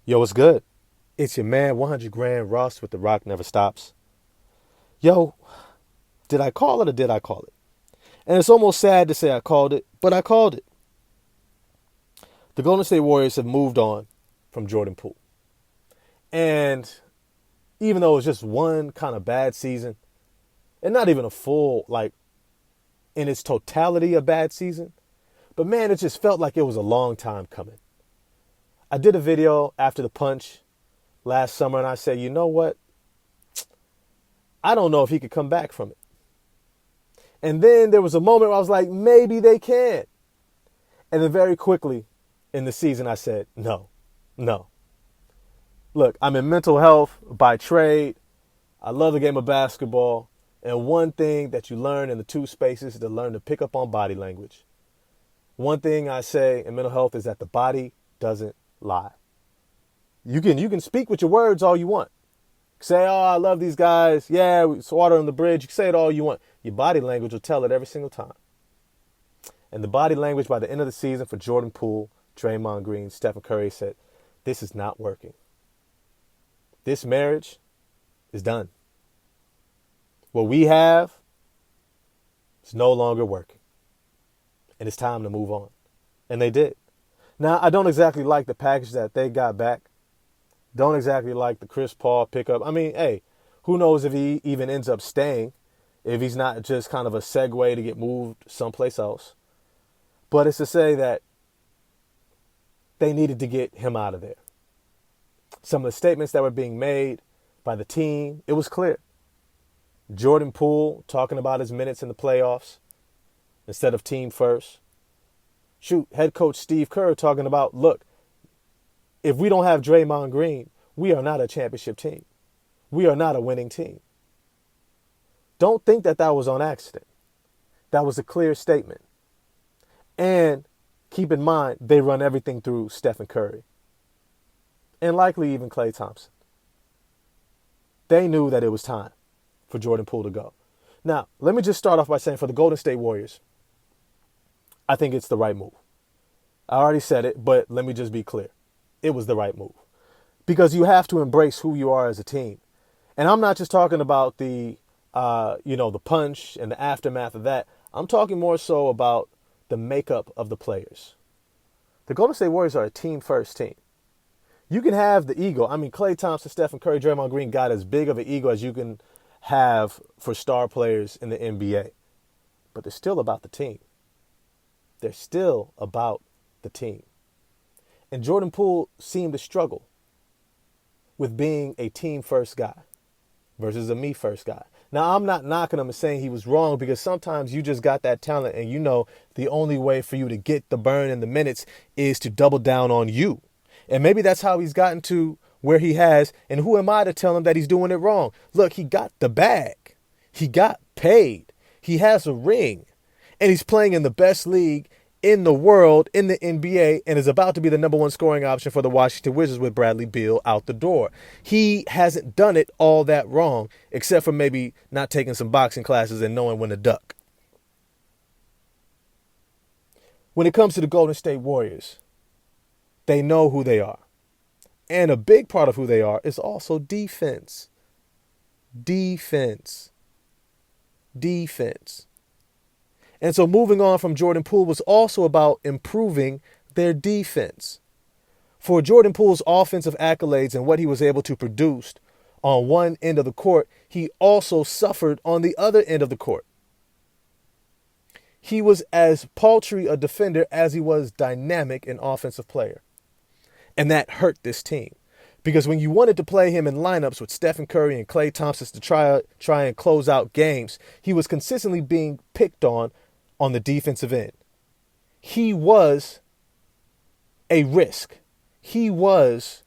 Yo, what's good? It's your man, 100 Grand Ross with The Rock Never Stops. Yo, did I call it or did I call it? And it's almost sad to say I called it, but I called it. The Golden State Warriors have moved on from Jordan Poole. And even though it was just one kind of bad season, and not even a full, in its totality, a bad season, but man, it just felt like it was a long time coming. I did a video after the punch last summer, and I said, you know what? I don't know if he could come back from it. And then there was a moment where I was like, maybe they can. And then very quickly in the season, I said, no. Look, I'm in mental health by trade. I love the game of basketball. And one thing that you learn in the two spaces is to learn to pick up on body language. One thing I say in mental health is that the body doesn't lie. You can speak with your words all you want. Say, oh, I love these guys. Yeah, it's water on the bridge. You can say it all you want. Your body language will tell it every single time. And the body language by the end of the season for Jordan Poole, Draymond Green, Stephen Curry said, this is not working. This marriage is done. What we have is no longer working. And it's time to move on. And they did. Now, I don't exactly like the package that they got back. Don't exactly like the Chris Paul pickup. I mean, hey, who knows if he even ends up staying, if he's not just kind of a segue to get moved someplace else. But it's to say that they needed to get him out of there. Some of the statements that were being made by the team, it was clear. Jordan Poole talking about his minutes in the playoffs instead of team first. Shoot, head coach Steve Kerr talking about, look, if we don't have Draymond Green, we are not a championship team. We are not a winning team. Don't think that was on accident. That was a clear statement. And keep in mind, they run everything through Stephen Curry. And likely even Klay Thompson. They knew that it was time for Jordan Poole to go. Now, let me just start off by saying for the Golden State Warriors, I think it's the right move. I already said it, but let me just be clear. It was the right move. Because you have to embrace who you are as a team. And I'm not just talking about the punch and the aftermath of that. I'm talking more so about the makeup of the players. The Golden State Warriors are a team-first team. You can have the ego. I mean, Klay Thompson, Stephen Curry, Draymond Green got as big of an ego as you can have for star players in the NBA. But they're still about the team. They're still about the team. And Jordan Poole seemed to struggle with being a team-first guy versus a me-first guy. Now, I'm not knocking him and saying he was wrong because sometimes you just got that talent and you know the only way for you to get the burn and the minutes is to double down on you. And maybe that's how he's gotten to where he has. And who am I to tell him that he's doing it wrong? Look, he got the bag. He got paid. He has a ring. And he's playing in the best league in the world, in the NBA, and is about to be the number one scoring option for the Washington Wizards with Bradley Beal out the door. He hasn't done it all that wrong, except for maybe not taking some boxing classes and knowing when to duck. When it comes to the Golden State Warriors, they know who they are. And a big part of who they are is also defense. Defense. And so moving on from Jordan Poole was also about improving their defense. For Jordan Poole's offensive accolades and what he was able to produce on one end of the court, he also suffered on the other end of the court. He was as paltry a defender as he was dynamic an offensive player. And that hurt this team. Because when you wanted to play him in lineups with Stephen Curry and Klay Thompson to try and close out games, he was consistently being picked on the defensive end. He was a risk. He was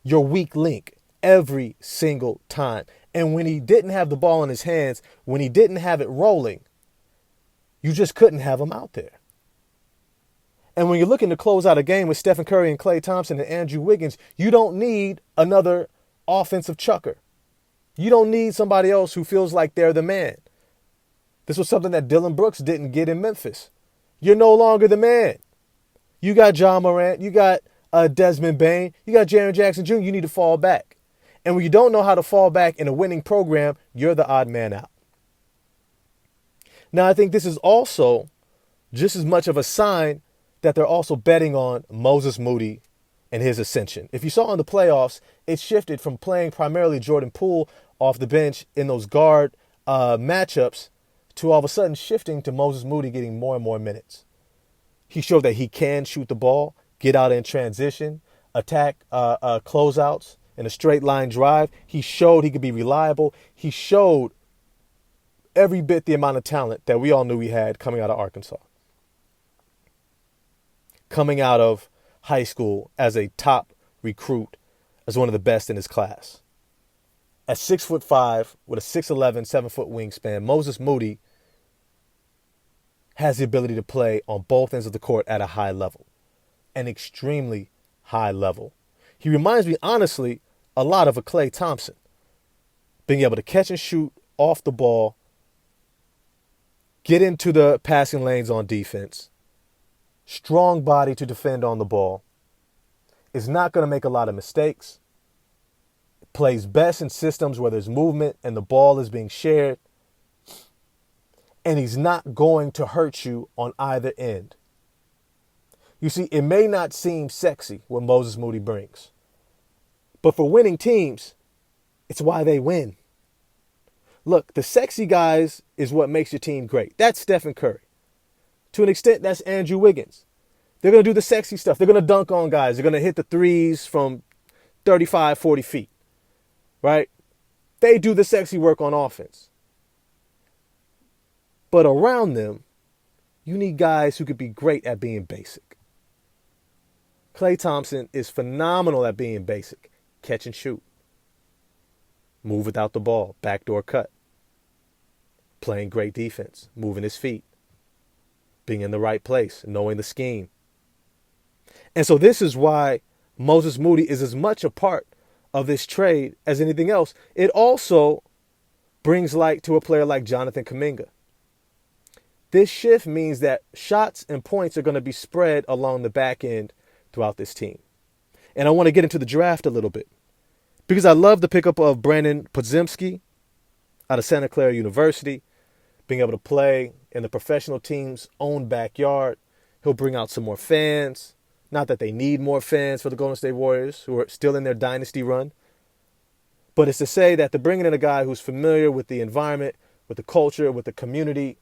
your weak link every single time. And when he didn't have the ball in his hands, when he didn't have it rolling, you just couldn't have him out there. And when you're looking to close out a game with Stephen Curry and Klay Thompson and Andrew Wiggins, you don't need another offensive chucker. You don't need somebody else who feels like they're the man. This was something that Dillon Brooks didn't get in Memphis. You're no longer the man. You got Ja Morant. You got Desmond Bain. You got Jaren Jackson Jr. You need to fall back. And when you don't know how to fall back in a winning program, you're the odd man out. Now, I think this is also just as much of a sign that they're also betting on Moses Moody and his ascension. If you saw in the playoffs, it shifted from playing primarily Jordan Poole off the bench in those guard matchups to all of a sudden shifting to Moses Moody getting more and more minutes. He showed that he can shoot the ball, get out in transition, attack closeouts in a straight line drive. He showed he could be reliable. He showed every bit the amount of talent that we all knew he had coming out of Arkansas. Coming out of high school as a top recruit, as one of the best in his class. At 6'5", with a 6'11", 7-foot wingspan, Moses Moody has the ability to play on both ends of the court at a high level. An extremely high level. He reminds me, honestly, a lot of a Klay Thompson. Being able to catch and shoot off the ball, get into the passing lanes on defense, strong body to defend on the ball, is not going to make a lot of mistakes, plays best in systems where there's movement and the ball is being shared, and he's not going to hurt you on either end. You see, it may not seem sexy what Moses Moody brings, but for winning teams, it's why they win. Look, the sexy guys is what makes your team great. That's Stephen Curry. To an extent, that's Andrew Wiggins. They're going to do the sexy stuff. They're going to dunk on guys. They're going to hit the threes from 35, 40 feet. Right? They do the sexy work on offense. But around them, you need guys who could be great at being basic. Klay Thompson is phenomenal at being basic. Catch and shoot. Move without the ball. Backdoor cut. Playing great defense. Moving his feet. Being in the right place. Knowing the scheme. And so this is why Moses Moody is as much a part of this trade as anything else. It also brings light to a player like Jonathan Kuminga. This shift means that shots and points are going to be spread along the back end throughout this team. And I want to get into the draft a little bit, because I love the pickup of Brandin Podziemski out of Santa Clara University, being able to play in the professional team's own backyard. He'll bring out some more fans. Not that they need more fans for the Golden State Warriors, who are still in their dynasty run. But it's to say that they're bringing in a guy who's familiar with the environment, with the culture, with the community.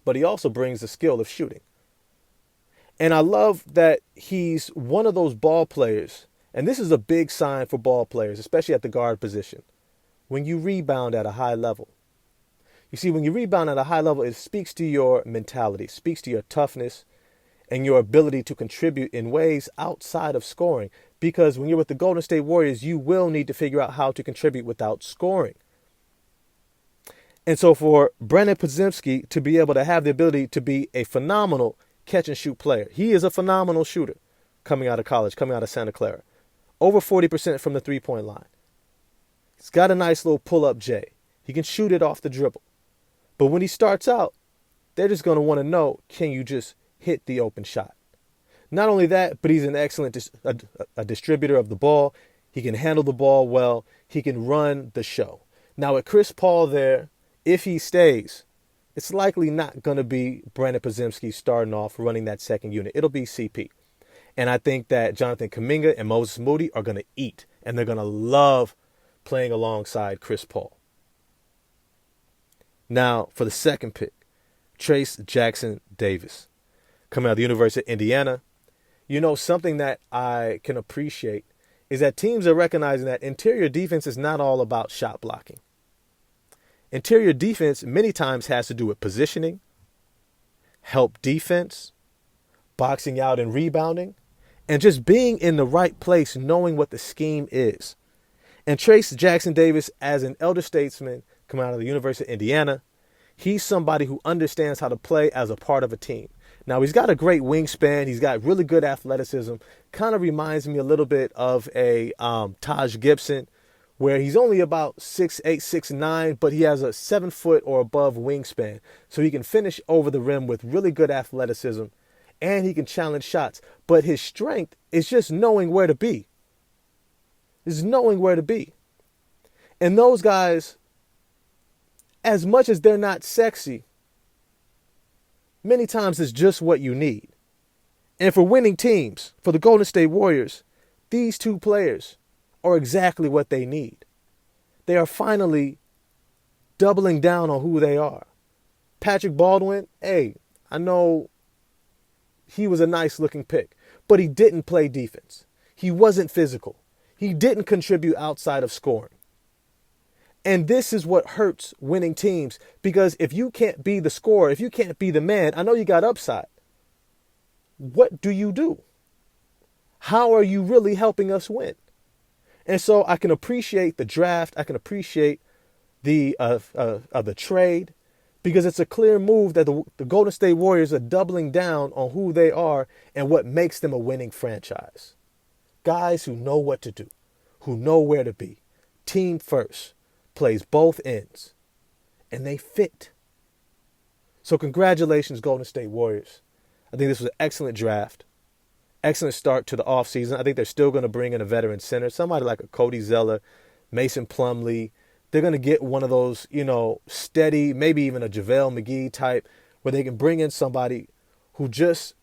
But he also brings the skill of shooting. And I love that he's one of those ball players. And this is a big sign for ball players, especially at the guard position. When you rebound at a high level. You see, when you rebound at a high level, it speaks to your mentality, speaks to your toughness, and your ability to contribute in ways outside of scoring. Because when you're with the Golden State Warriors, you will need to figure out how to contribute without scoring. And so for Brandin Podziemski to be able to have the ability to be a phenomenal catch and shoot player. He is a phenomenal shooter coming out of college, coming out of Santa Clara. Over 40% from the three-point line. He's got a nice little pull-up J. He can shoot it off the dribble. But when he starts out, they're just going to want to know, can you just hit the open shot? Not only that, but he's an excellent distributor of the ball. He can handle the ball well. He can run the show. Now, with Chris Paul there, if he stays, it's likely not going to be Brandin Podziemski starting off running that second unit. It'll be CP. And I think that Jonathan Kuminga and Moses Moody are going to eat. And they're going to love playing alongside Chris Paul. Now, for the second pick, Trayce Jackson-Davis, coming out of the University of Indiana. You know, something that I can appreciate is that teams are recognizing that interior defense is not all about shot blocking. Interior defense many times has to do with positioning, help defense, boxing out and rebounding, and just being in the right place, knowing what the scheme is. And Trayce Jackson-Davis, as an elder statesman coming out of the University of Indiana, he's somebody who understands how to play as a part of a team. Now, he's got a great wingspan. He's got really good athleticism. Kind of reminds me a little bit of a Taj Gibson, where he's only about 6'8", 6'9", but he has a 7-foot or above wingspan. So he can finish over the rim with really good athleticism and he can challenge shots. But his strength is just knowing where to be. Is knowing where to be. And those guys, as much as they're not sexy, many times it's just what you need. And for winning teams, for the Golden State Warriors, these two players are exactly what they need. They are finally doubling down on who they are. Patrick Baldwin, hey, I know he was a nice looking pick, but he didn't play defense. He wasn't physical. He didn't contribute outside of scoring. And this is what hurts winning teams, because if you can't be the scorer, if you can't be the man, I know you got upside. What do you do? How are you really helping us win? And so I can appreciate the draft. I can appreciate the trade, because it's a clear move that the Golden State Warriors are doubling down on who they are and what makes them a winning franchise. Guys who know what to do, who know where to be. Team first, plays both ends, and they fit. So congratulations, Golden State Warriors. I think this was an excellent draft. Excellent start to the offseason. I think they're still going to bring in a veteran center, somebody like a Cody Zeller, Mason Plumlee. They're going to get one of those, steady, maybe even a JaVale McGee type, where they can bring in somebody who just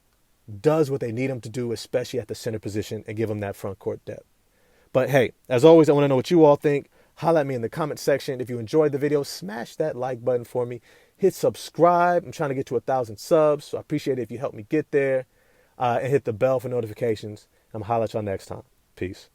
does what they need him to do, especially at the center position, and give them that front court depth. But hey, as always, I want to know what you all think. Holla at me in the comment section. If you enjoyed the video, smash that like button for me. Hit subscribe. I'm trying to get to 1,000 subs, so I appreciate it if you help me get there. And hit the bell for notifications. I'm going to holla at y'all next time. Peace.